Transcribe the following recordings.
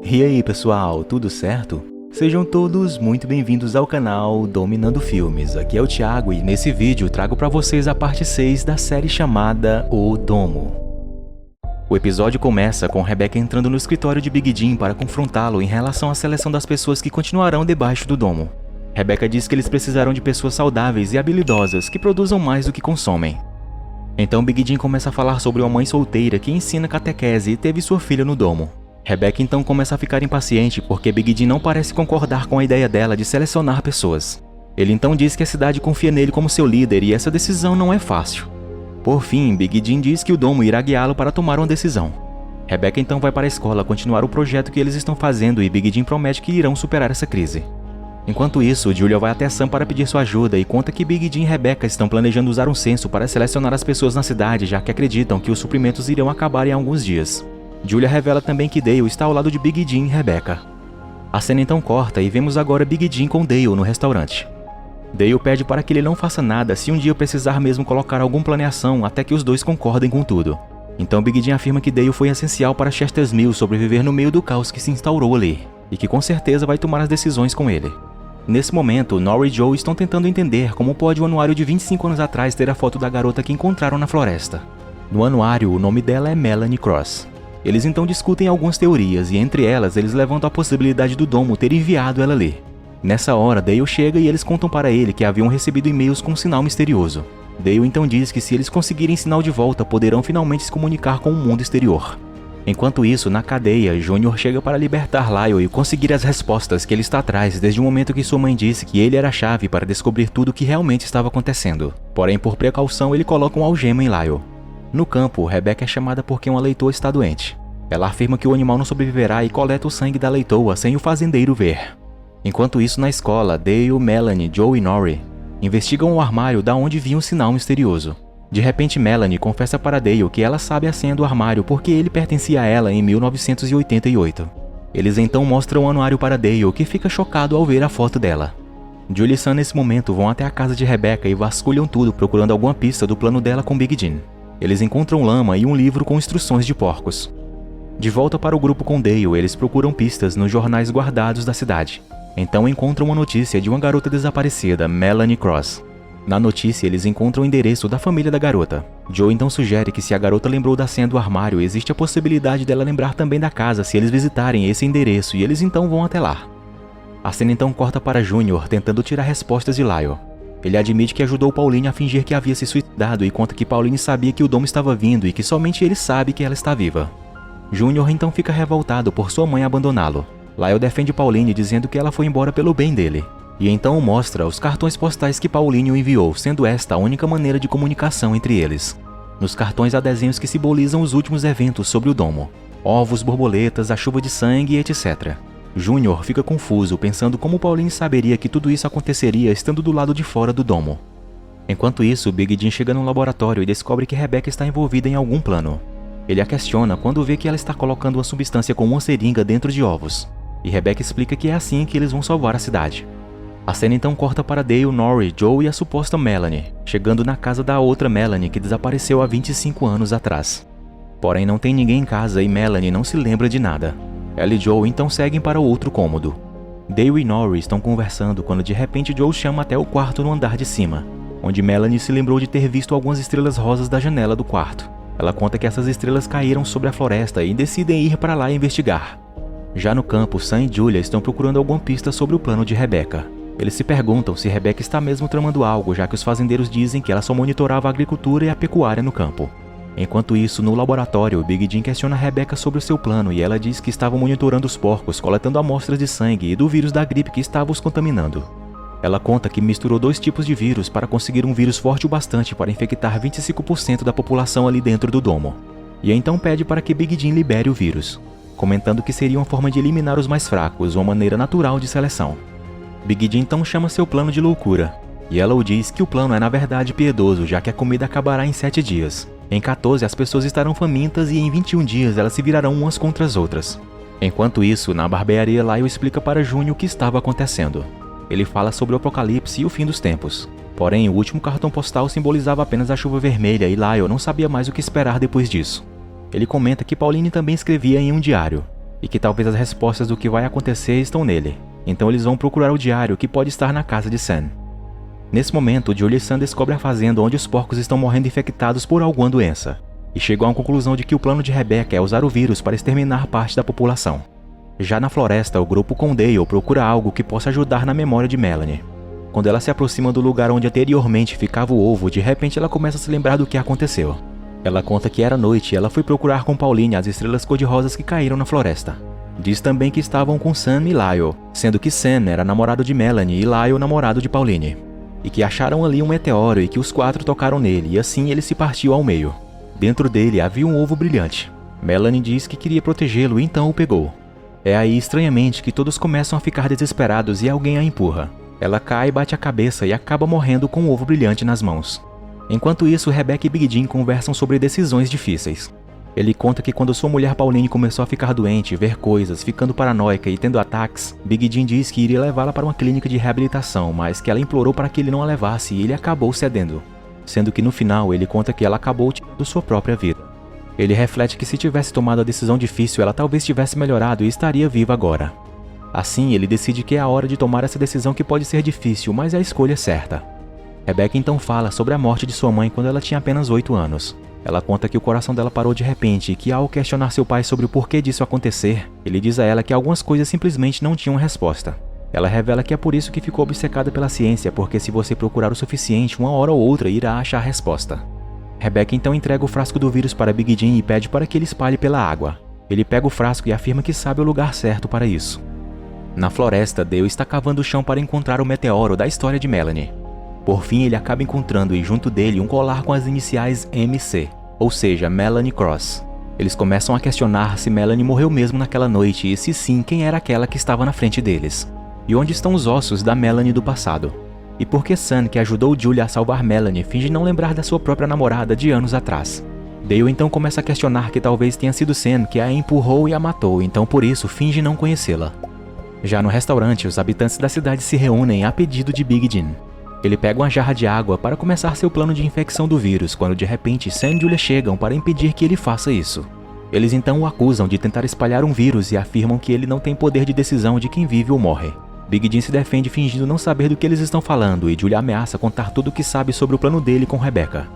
E aí pessoal, tudo certo? Sejam todos muito bem-vindos ao canal Dominando Filmes. Aqui é o Thiago e nesse vídeo trago para vocês a parte 6 da série chamada O Domo. O episódio começa com Rebecca entrando no escritório de Big Jim para confrontá-lo em relação à seleção das pessoas que continuarão debaixo do domo. Rebecca diz que eles precisarão de pessoas saudáveis e habilidosas que produzam mais do que consomem. Então Big Jim começa a falar sobre uma mãe solteira que ensina catequese e teve sua filha no domo. Rebecca então começa a ficar impaciente porque Big Jim não parece concordar com a ideia dela de selecionar pessoas. Ele então diz que a cidade confia nele como seu líder e essa decisão não é fácil. Por fim, Big Jim diz que o domo irá guiá-lo para tomar uma decisão. Rebecca então vai para a escola continuar o projeto que eles estão fazendo e Big Jim promete que irão superar essa crise. Enquanto isso, Julia vai até Sam para pedir sua ajuda e conta que Big Jim e Rebecca estão planejando usar um censo para selecionar as pessoas na cidade, já que acreditam que os suprimentos irão acabar em alguns dias. Julia revela também que Dale está ao lado de Big Jim e Rebecca. A cena então corta e vemos agora Big Jim com Dale no restaurante. Dale pede para que ele não faça nada se um dia precisar mesmo colocar alguma planeação até que os dois concordem com tudo. Então Big Jim afirma que Dale foi essencial para Chester's Mill sobreviver no meio do caos que se instaurou ali, e que com certeza vai tomar as decisões com ele. Nesse momento, Nora e Joe estão tentando entender como pode o anuário de 25 anos atrás ter a foto da garota que encontraram na floresta. No anuário, o nome dela é Melanie Cross. Eles então discutem algumas teorias e entre elas eles levantam a possibilidade do domo ter enviado ela ali. Nessa hora, Dale chega e eles contam para ele que haviam recebido e-mails com um sinal misterioso. Dale então diz que se eles conseguirem sinal de volta, poderão finalmente se comunicar com o mundo exterior. Enquanto isso, na cadeia, Junior chega para libertar Lyle e conseguir as respostas que ele está atrás desde o momento que sua mãe disse que ele era a chave para descobrir tudo o que realmente estava acontecendo. Porém, por precaução, ele coloca um algema em Lyle. No campo, Rebecca é chamada porque uma leitoa está doente. Ela afirma que o animal não sobreviverá e coleta o sangue da leitoa sem o fazendeiro ver. Enquanto isso, na escola, Dale, Melanie, Joe e Nori investigam o armário da onde vinha um sinal misterioso. De repente, Melanie confessa para Dale que ela sabe a senha do armário porque ele pertencia a ela em 1988. Eles então mostram o anuário para Dale, que fica chocado ao ver a foto dela. Julie e Sam nesse momento vão até a casa de Rebecca e vasculham tudo procurando alguma pista do plano dela com Big Jim. Eles encontram lama e um livro com instruções de porcos. De volta para o grupo com Dale, eles procuram pistas nos jornais guardados da cidade. Então encontram uma notícia de uma garota desaparecida, Melanie Cross. Na notícia, eles encontram o endereço da família da garota. Joe então sugere que se a garota lembrou da senha do armário, existe a possibilidade dela lembrar também da casa se eles visitarem esse endereço e eles então vão até lá. A cena então corta para Junior tentando tirar respostas de Lyle. Ele admite que ajudou Pauline a fingir que havia se suicidado e conta que Pauline sabia que o domo estava vindo e que somente ele sabe que ela está viva. Junior então fica revoltado por sua mãe abandoná-lo. Lyle defende Pauline dizendo que ela foi embora pelo bem dele. E então mostra os cartões postais que Pauline o enviou, sendo esta a única maneira de comunicação entre eles. Nos cartões há desenhos que simbolizam os últimos eventos sobre o domo. Ovos, borboletas, a chuva de sangue, etc. Junior fica confuso, pensando como Pauline saberia que tudo isso aconteceria estando do lado de fora do domo. Enquanto isso, Big Jim chega no laboratório e descobre que Rebecca está envolvida em algum plano. Ele a questiona quando vê que ela está colocando uma substância com uma seringa dentro de ovos. E Rebecca explica que é assim que eles vão salvar a cidade. A cena então corta para Dale, Nori, Joe e a suposta Melanie, chegando na casa da outra Melanie que desapareceu há 25 anos atrás. Porém, não tem ninguém em casa e Melanie não se lembra de nada. Ela e Joe então seguem para o outro cômodo. Dale e Nori estão conversando quando de repente Joe chama até o quarto no andar de cima, onde Melanie se lembrou de ter visto algumas estrelas rosas da janela do quarto. Ela conta que essas estrelas caíram sobre a floresta e decidem ir para lá investigar. Já no campo, Sam e Julia estão procurando alguma pista sobre o plano de Rebecca. Eles se perguntam se Rebecca está mesmo tramando algo, já que os fazendeiros dizem que ela só monitorava a agricultura e a pecuária no campo. Enquanto isso, no laboratório, Big Jim questiona Rebecca sobre o seu plano e ela diz que estava monitorando os porcos, coletando amostras de sangue e do vírus da gripe que estava os contaminando. Ela conta que misturou dois tipos de vírus para conseguir um vírus forte o bastante para infectar 25% da população ali dentro do domo. E então pede para que Big Jim libere o vírus, comentando que seria uma forma de eliminar os mais fracos, uma maneira natural de seleção. Big Jim então chama seu plano de loucura, e ela o diz que o plano é na verdade piedoso, já que a comida acabará em 7 dias. Em 14 as pessoas estarão famintas e em 21 dias elas se virarão umas contra as outras. Enquanto isso, na barbearia, Lyle explica para Junior o que estava acontecendo. Ele fala sobre o apocalipse e o fim dos tempos. Porém, o último cartão postal simbolizava apenas a chuva vermelha e Lyle não sabia mais o que esperar depois disso. Ele comenta que Pauline também escrevia em um diário. e que talvez as respostas do que vai acontecer estão nele. Então eles vão procurar o diário que pode estar na casa de Sam. Nesse momento, Julie e Sam descobrem a fazenda onde os porcos estão morrendo infectados por alguma doença, e chegam à conclusão de que o plano de Rebecca é usar o vírus para exterminar parte da população. Já na floresta, o grupo com Dale procura algo que possa ajudar na memória de Melanie. Quando ela se aproxima do lugar onde anteriormente ficava o ovo, de repente ela começa a se lembrar do que aconteceu. Ela conta que era noite e ela foi procurar com Pauline as estrelas cor-de-rosas que caíram na floresta. Diz também que estavam com Sam e Lyle, sendo que Sam era namorado de Melanie e Lyle namorado de Pauline. E que acharam ali um meteoro e que os 4 tocaram nele e assim ele se partiu ao meio. Dentro dele havia um ovo brilhante. Melanie diz que queria protegê-lo e então o pegou. É aí, estranhamente, que todos começam a ficar desesperados e alguém a empurra. Ela cai, bate a cabeça e acaba morrendo com o ovo brilhante nas mãos. Enquanto isso, Rebecca e Big Jim conversam sobre decisões difíceis. Ele conta que quando sua mulher Pauline começou a ficar doente, ver coisas, ficando paranoica e tendo ataques, Big Jim diz que iria levá-la para uma clínica de reabilitação, mas que ela implorou para que ele não a levasse e ele acabou cedendo. Sendo que no final ele conta que ela acabou tirando sua própria vida. Ele reflete que se tivesse tomado a decisão difícil, ela talvez tivesse melhorado e estaria viva agora. Assim, ele decide que é a hora de tomar essa decisão que pode ser difícil, mas é a escolha certa. Rebecca então fala sobre a morte de sua mãe quando ela tinha apenas 8 anos. Ela conta que o coração dela parou de repente e que ao questionar seu pai sobre o porquê disso acontecer, ele diz a ela que algumas coisas simplesmente não tinham resposta. Ela revela que é por isso que ficou obcecada pela ciência, porque se você procurar o suficiente, uma hora ou outra irá achar a resposta. Rebecca então entrega o frasco do vírus para Big Jim e pede para que ele espalhe pela água. Ele pega o frasco e afirma que sabe o lugar certo para isso. Na floresta, Dale está cavando o chão para encontrar o meteoro da história de Melanie. Por fim, ele acaba encontrando e junto dele um colar com as iniciais MC, ou seja, Melanie Cross. Eles começam a questionar se Melanie morreu mesmo naquela noite e se sim, quem era aquela que estava na frente deles. E onde estão os ossos da Melanie do passado? E por que Sam, que ajudou Julie a salvar Melanie, finge não lembrar da sua própria namorada de anos atrás? Dale então começa a questionar que talvez tenha sido Sam que a empurrou e a matou, então por isso finge não conhecê-la. Já no restaurante, os habitantes da cidade se reúnem a pedido de Big Jim. Ele pega uma jarra de água para começar seu plano de infecção do vírus, quando de repente Sam e Julia chegam para impedir que ele faça isso. Eles então o acusam de tentar espalhar um vírus e afirmam que ele não tem poder de decisão de quem vive ou morre. Big Jim se defende fingindo não saber do que eles estão falando e Julia ameaça contar tudo o que sabe sobre o plano dele com Rebecca.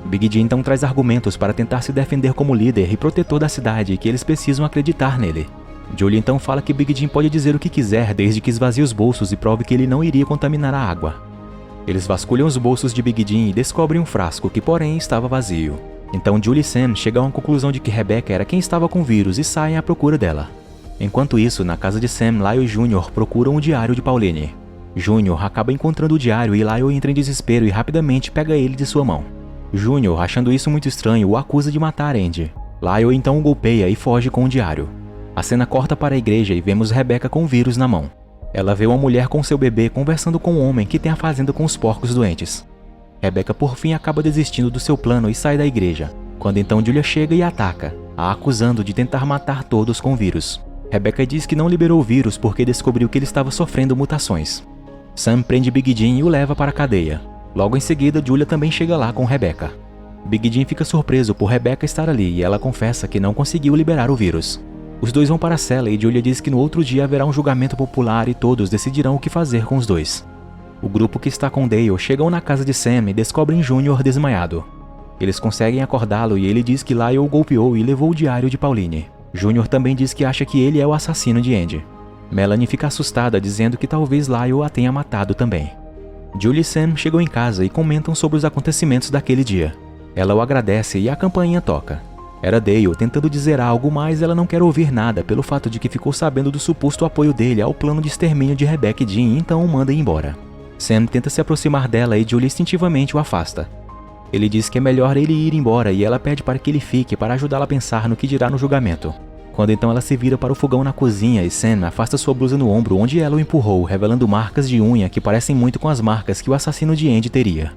Big Jim então traz argumentos para tentar se defender como líder e protetor da cidade e que eles precisam acreditar nele. Julia então fala que Big Jim pode dizer o que quiser desde que esvazie os bolsos e prove que ele não iria contaminar a água. Eles vasculham os bolsos de Big Jim e descobrem um frasco que porém estava vazio. Então Julie e Sam chegam à conclusão de que Rebecca era quem estava com o vírus e saem à procura dela. Enquanto isso, na casa de Sam, Lyle Jr. procuram o diário de Pauline. Jr. acaba encontrando o diário e Lyle entra em desespero e rapidamente pega ele de sua mão. Jr., achando isso muito estranho, o acusa de matar Andy. Lyle então o golpeia e foge com o diário. A cena corta para a igreja e vemos Rebecca com o vírus na mão. Ela vê uma mulher com seu bebê conversando com um homem que tem a fazenda com os porcos doentes. Rebecca por fim acaba desistindo do seu plano e sai da igreja, quando então Julia chega e a ataca, a acusando de tentar matar todos com o vírus. Rebecca diz que não liberou o vírus porque descobriu que ele estava sofrendo mutações. Sam prende Big Jim e o leva para a cadeia. Logo em seguida, Julia também chega lá com Rebecca. Big Jim fica surpreso por Rebecca estar ali e ela confessa que não conseguiu liberar o vírus. Os dois vão para a cela e Julia diz que no outro dia haverá um julgamento popular e todos decidirão o que fazer com os dois. O grupo que está com Dale chegam na casa de Sam e descobrem Jr. desmaiado. Eles conseguem acordá-lo e ele diz que Lyle o golpeou e levou o diário de Pauline. Jr. também diz que acha que ele é o assassino de Andy. Melanie fica assustada dizendo que talvez Lyle a tenha matado também. Julie e Sam chegam em casa e comentam sobre os acontecimentos daquele dia. Ela o agradece e a campainha toca. Era Dale tentando dizer algo, mas ela não quer ouvir nada pelo fato de que ficou sabendo do suposto apoio dele ao plano de extermínio de Rebecca e Jim, então o manda ir embora. Sam tenta se aproximar dela e Julie instintivamente o afasta. Ele diz que é melhor ele ir embora e ela pede para que ele fique para ajudá-la a pensar no que dirá no julgamento. Quando então ela se vira para o fogão na cozinha e Sam afasta sua blusa no ombro onde ela o empurrou, revelando marcas de unha que parecem muito com as marcas que o assassino de Andy teria.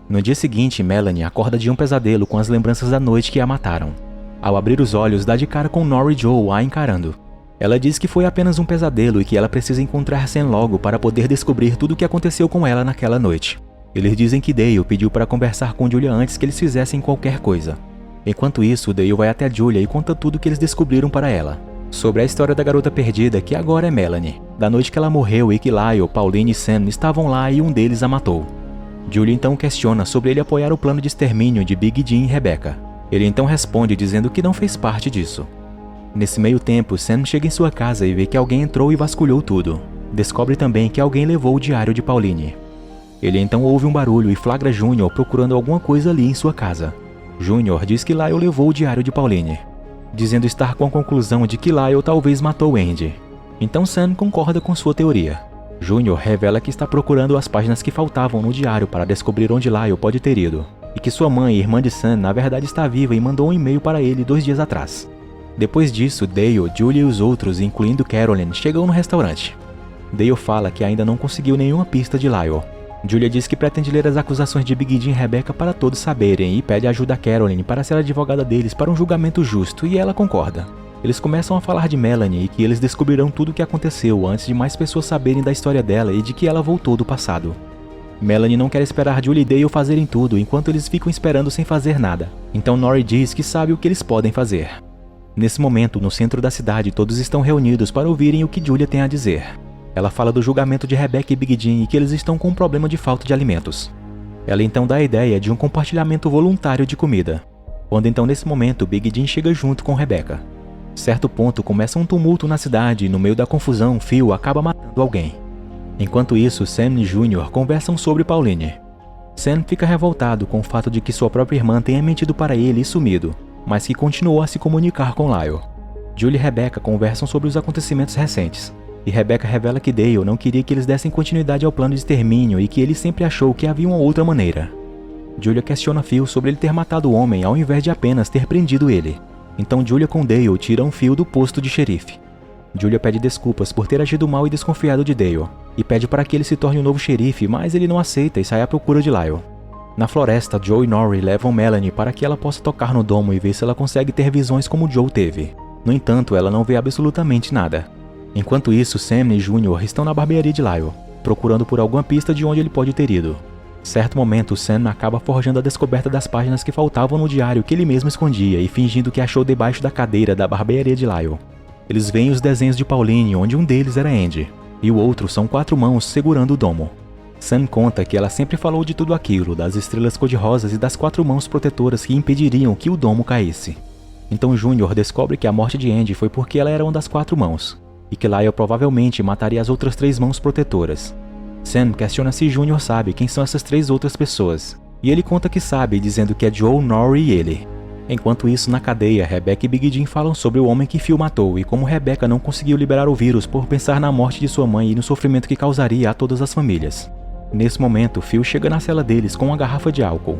No dia seguinte, Melanie acorda de um pesadelo com as lembranças da noite que a mataram. Ao abrir os olhos, dá de cara com Nora e Joe a encarando. Ela diz que foi apenas um pesadelo e que ela precisa encontrar Sam logo para poder descobrir tudo o que aconteceu com ela naquela noite. Eles dizem que Dale pediu para conversar com Julia antes que eles fizessem qualquer coisa. Enquanto isso, Dale vai até Julia e conta tudo o que eles descobriram para ela. sobre a história da garota perdida que agora é Melanie, da noite que ela morreu e que Lyle, Pauline e Sam estavam lá e um deles a matou. Julie então questiona sobre ele apoiar o plano de extermínio de Big Jim e Rebecca. Ele então responde dizendo que não fez parte disso. Nesse meio tempo, Sam chega em sua casa e vê que alguém entrou e vasculhou tudo. Descobre também que alguém levou o diário de Pauline. Ele então ouve um barulho e flagra Junior procurando alguma coisa ali em sua casa. Junior diz que Lyle levou o diário de Pauline, dizendo estar com a conclusão de que Lyle talvez matou Andy. Então Sam concorda com sua teoria. Junior revela que está procurando as páginas que faltavam no diário para descobrir onde Lyle pode ter ido, e que sua mãe, irmã de Sam, na verdade está viva e mandou um e-mail para ele 2 dias atrás. Depois disso, Dale, Julie e os outros, incluindo Carolyn, chegam no restaurante. Dale fala que ainda não conseguiu nenhuma pista de Lyle. Julia diz que pretende ler as acusações de Big Jim e Rebecca para todos saberem e pede ajuda a Carolyn para ser a advogada deles para um julgamento justo, e ela concorda. Eles começam a falar de Melanie e que eles descobrirão tudo o que aconteceu antes de mais pessoas saberem da história dela e de que ela voltou do passado. Melanie não quer esperar Julie e Dale fazerem tudo enquanto eles ficam esperando sem fazer nada, então Norrie diz que sabe o que eles podem fazer. Nesse momento, no centro da cidade, todos estão reunidos para ouvirem o que Julia tem a dizer. Ela fala do julgamento de Rebecca e Big Jim e que eles estão com um problema de falta de alimentos. Ela então dá a ideia de um compartilhamento voluntário de comida. Quando então nesse momento, Big Jim chega junto com Rebecca. Certo ponto começa um tumulto na cidade e no meio da confusão, Phil acaba matando alguém. Enquanto isso, Sam e Junior conversam sobre Pauline. Sam fica revoltado com o fato de que sua própria irmã tenha mentido para ele e sumido, mas que continuou a se comunicar com Lyle. Julie e Rebecca conversam sobre os acontecimentos recentes, e Rebecca revela que Dale não queria que eles dessem continuidade ao plano de extermínio e que ele sempre achou que havia uma outra maneira. Julia questiona Phil sobre ele ter matado o homem ao invés de apenas ter prendido ele. Então Julia com Dale tiram Phil do posto de xerife. Julia pede desculpas por ter agido mal e desconfiado de Dale, e pede para que ele se torne o novo xerife, mas ele não aceita e sai à procura de Lyle. Na floresta, Joe e Norrie levam Melanie para que ela possa tocar no domo e ver se ela consegue ter visões como Joe teve. No entanto, ela não vê absolutamente nada. Enquanto isso, Sam e Junior estão na barbearia de Lyle, procurando por alguma pista de onde ele pode ter ido. Certo momento, Sam acaba forjando a descoberta das páginas que faltavam no diário que ele mesmo escondia e fingindo que achou debaixo da cadeira da barbearia de Lyle. Eles veem os desenhos de Pauline, onde um deles era Andy, e o outro são 4 mãos segurando o domo. Sam conta que ela sempre falou de tudo aquilo, das estrelas cor-de-rosas e das 4 mãos protetoras que impediriam que o domo caísse. Então Junior descobre que a morte de Andy foi porque ela era uma das 4 mãos, e que Lyle provavelmente mataria as outras 3 mãos protetoras. Sam questiona se Junior sabe quem são essas 3 outras pessoas, e ele conta que sabe, dizendo que é Joe, Norrie e ele. Enquanto isso, na cadeia, Rebecca e Big Jim falam sobre o homem que Phil matou e como Rebecca não conseguiu liberar o vírus por pensar na morte de sua mãe e no sofrimento que causaria a todas as famílias. Nesse momento, Phil chega na cela deles com uma garrafa de álcool.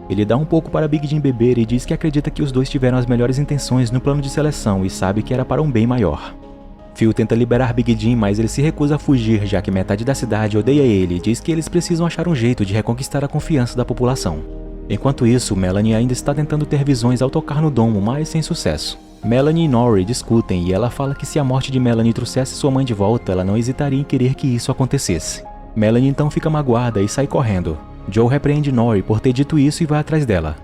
Ele dá um pouco para Big Jim beber e diz que acredita que os dois tiveram as melhores intenções no plano de seleção e sabe que era para um bem maior. Phil tenta liberar Big Jim, mas ele se recusa a fugir, já que metade da cidade odeia ele e diz que eles precisam achar um jeito de reconquistar a confiança da população. Enquanto isso, Melanie ainda está tentando ter visões ao tocar no domo, mas sem sucesso. Melanie e Norrie discutem e ela fala que se a morte de Melanie trouxesse sua mãe de volta, ela não hesitaria em querer que isso acontecesse. Melanie então fica magoada e sai correndo. Joe repreende Norrie por ter dito isso e vai atrás dela.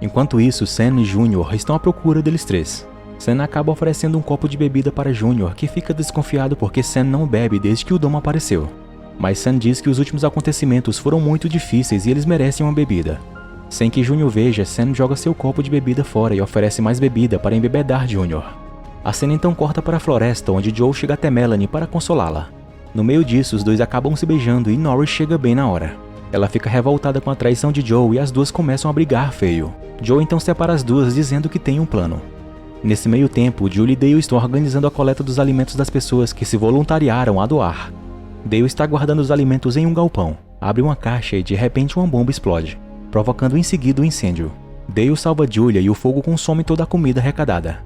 Enquanto isso, Sam e Junior estão à procura deles 3. Sam acaba oferecendo um copo de bebida para Junior, que fica desconfiado porque Sam não bebe desde que o domo apareceu. Mas Sam diz que os últimos acontecimentos foram muito difíceis e eles merecem uma bebida. Sem que Junior veja, Sam joga seu copo de bebida fora e oferece mais bebida para embebedar Junior. A cena então corta para a floresta, onde Joe chega até Melanie para consolá-la. No meio disso, os dois acabam se beijando e Norrie chega bem na hora. Ela fica revoltada com a traição de Joe e as duas começam a brigar feio. Joe então separa as duas, dizendo que tem um plano. Nesse meio tempo, Julie e Dale estão organizando a coleta dos alimentos das pessoas que se voluntariaram a doar. Dale está guardando os alimentos em um galpão, abre uma caixa e de repente uma bomba explode, provocando em seguida um incêndio. Dale salva Julia e o fogo consome toda a comida arrecadada.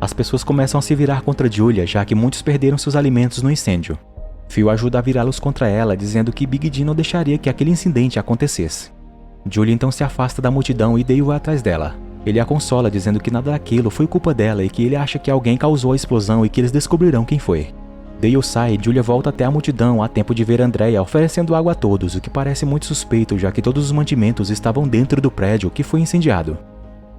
As pessoas começam a se virar contra Julia, já que muitos perderam seus alimentos no incêndio. Phil ajuda a virá-los contra ela, dizendo que Big Jim não deixaria que aquele incidente acontecesse. Julia então se afasta da multidão e Dale vai atrás dela. Ele a consola, dizendo que nada daquilo foi culpa dela e que ele acha que alguém causou a explosão e que eles descobrirão quem foi. Dale sai e Julia volta até a multidão a tempo de ver Andrea oferecendo água a todos, o que parece muito suspeito, já que todos os mantimentos estavam dentro do prédio que foi incendiado.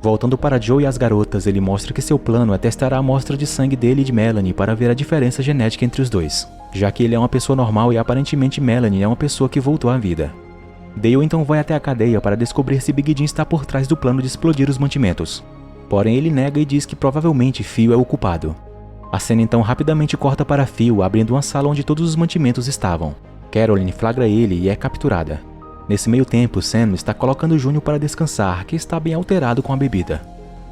Voltando para Joe e as garotas, ele mostra que seu plano é testar a amostra de sangue dele e de Melanie para ver a diferença genética entre os dois, já que ele é uma pessoa normal e aparentemente Melanie é uma pessoa que voltou à vida. Dale então vai até a cadeia para descobrir se Big Jim está por trás do plano de explodir os mantimentos. Porém ele nega e diz que provavelmente Phil é o culpado. A cena então rapidamente corta para Phil abrindo uma sala onde todos os mantimentos estavam. Caroline flagra ele e é capturada. Nesse meio tempo, Sam está colocando Júnior para descansar, que está bem alterado com a bebida.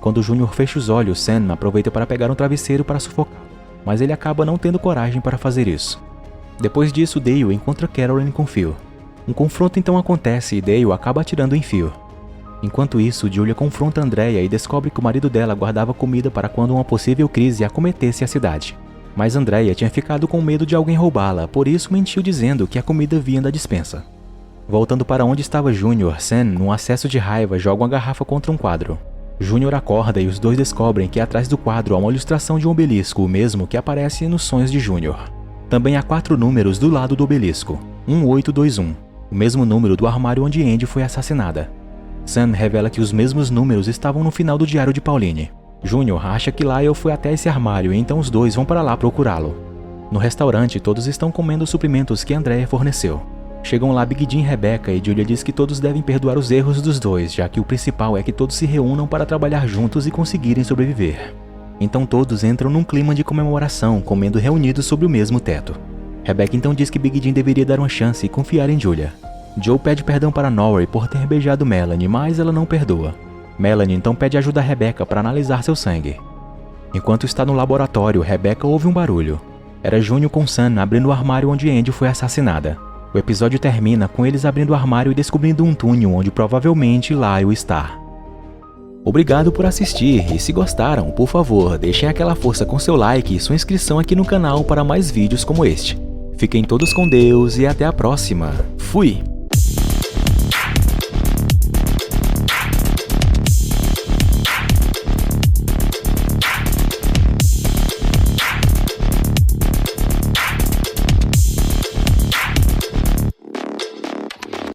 Quando Júnior fecha os olhos, Sam aproveita para pegar um travesseiro para sufocá-lo, mas ele acaba não tendo coragem para fazer isso. Depois disso, Dale encontra Caroline com Phil. Um confronto então acontece e Dale acaba atirando em Phil. Enquanto isso, Julia confronta Andrea e descobre que o marido dela guardava comida para quando uma possível crise acometesse a cidade. Mas Andrea tinha ficado com medo de alguém roubá-la, por isso mentiu dizendo que a comida vinha da despensa. Voltando para onde estava Júnior, Sam, num acesso de raiva, joga uma garrafa contra um quadro. Júnior acorda e os dois descobrem que atrás do quadro há uma ilustração de um obelisco, o mesmo que aparece nos sonhos de Júnior. Também há 4 números do lado do obelisco, 1821, o mesmo número do armário onde Andy foi assassinada. Sam revela que os mesmos números estavam no final do diário de Pauline. Júnior acha que Lyle foi até esse armário e então os dois vão para lá procurá-lo. No restaurante, todos estão comendo os suprimentos que Andrea forneceu. Chegam lá Big Jim e Rebecca e Julia diz que todos devem perdoar os erros dos dois, já que o principal é que todos se reúnam para trabalhar juntos e conseguirem sobreviver. Então todos entram num clima de comemoração, comendo reunidos sob o mesmo teto. Rebecca então diz que Big Jim deveria dar uma chance e confiar em Julia. Joe pede perdão para Norrie por ter beijado Melanie, mas ela não perdoa. Melanie então pede ajuda a Rebecca para analisar seu sangue. Enquanto está no laboratório, Rebecca ouve um barulho. Era Júnior com Sam abrindo o armário onde Andy foi assassinada. O episódio termina com eles abrindo o armário e descobrindo um túnel onde provavelmente Lyle está. Obrigado por assistir e se gostaram, por favor, deixem aquela força com seu like e sua inscrição aqui no canal para mais vídeos como este. Fiquem todos com Deus e até a próxima. Fui!